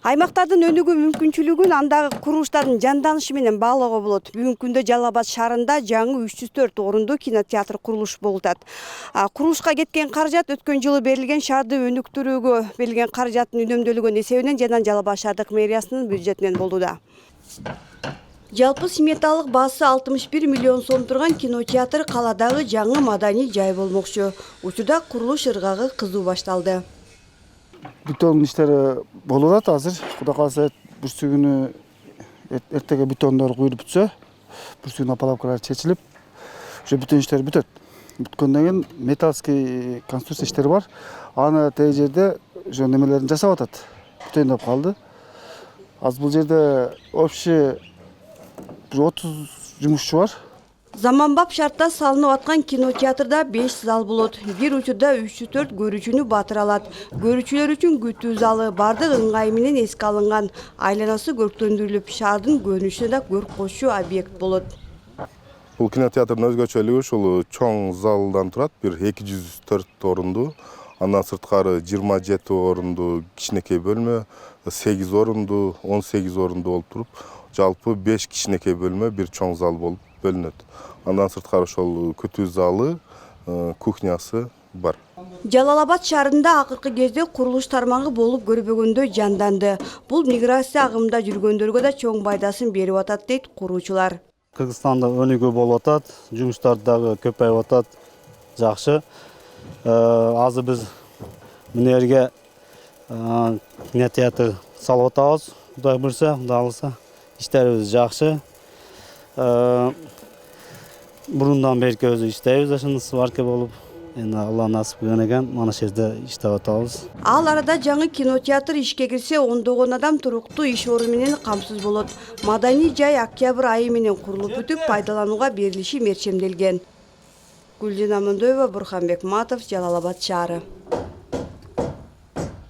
Аймактардын өнүгүү мүмкүнчүлүгүн андагы курулуштардын жанданышы менен баалоого болот. Бүгүнкү күндө Жалал Абад шаарында жаңы 304 орундуу кинотеатр курулуш болуп атат. Курулушка кеткен каражат өткөн жылы берилген шаарды өнүктүрүүгө берилген каражаттын үнөмдөлгөн эсебинен жана Жалал Абад шаардык мэриясынын бюджетинен болууда. Жалпы сметалык баасы 61 миллион сом турган кинотеатр каладагы жаңы маданий жай болмокчу. Учурда курулуш ыргагы кызуу башталды. Бетон иштери болуп атат азыр. Кудай кааласа бүрсүгүнү эртеге бетондор куюлуп бүтсө, бүрсүгүн опалубкалар чечилип, уже бетон иштери бүтөт. Бүткөндөн кийин металлский конструкция иштери бар. Аны теги жерде уже немелерин жасап атат. Бүтөйүндөп калды. Азыр бул жерде общий 30 жумушчу бар. Заманбап шартта салынып аткан кинотеатрда 5 зал болот. Бир учурда 304 көрүүчүнү батыра алат. Көрүүчүлөр үчүн күтүү залы бардык ыңгай менен эске алынган. Айланасы көрктөндүрүлүп, шаардын көрүнүшүнө да көрк кошчу объект болот. Бул кинотеатрдын өзгөчөлүгү ушул чоң залдан турат, бир 204 орунду. Андан сырткары 27 орунду кичинекей бөлмө, 8 орунду, 18 орунду болуп туруп, жалпы 5 кичинекей бөлмө, бир чоң зал болуп бөлүнөт. Андан сырткары ошол күтүү залы, кухнясы бар. Жалал Абад шаарында акыркы кезде курулуш тармагы болуп көрбөгөндөй жанданды. Бул миграция агымында жүргөндөргө да чоң пайдасын берип атат дейт куруучулар. Кыргызстанда өнүгүү болуп атат, жумуштар дагы көпөйүп атат, жакшы. Азыр биз мына жерге кинотеатр салып атабыз. Кудай буйрса, Кудай кааласа, иштерибиз жакшы. Бурундан берки өзү иштейбиз, ошонусу барке болуп. Эми Алла насип кылган экен, мана ошол жерде иштеп атабыз. Ал арада жаңы кинотеатр ишке кирсе, ондогон адам туруктуу иш орун менен камсыз болот. Маданий жай октябрь айы менен курулуп бүтүп, пайдаланууга берилиши мерчемделген. Гүлжина Мөндöйбө, Бурханбек Матов, Жалал Абад шаары.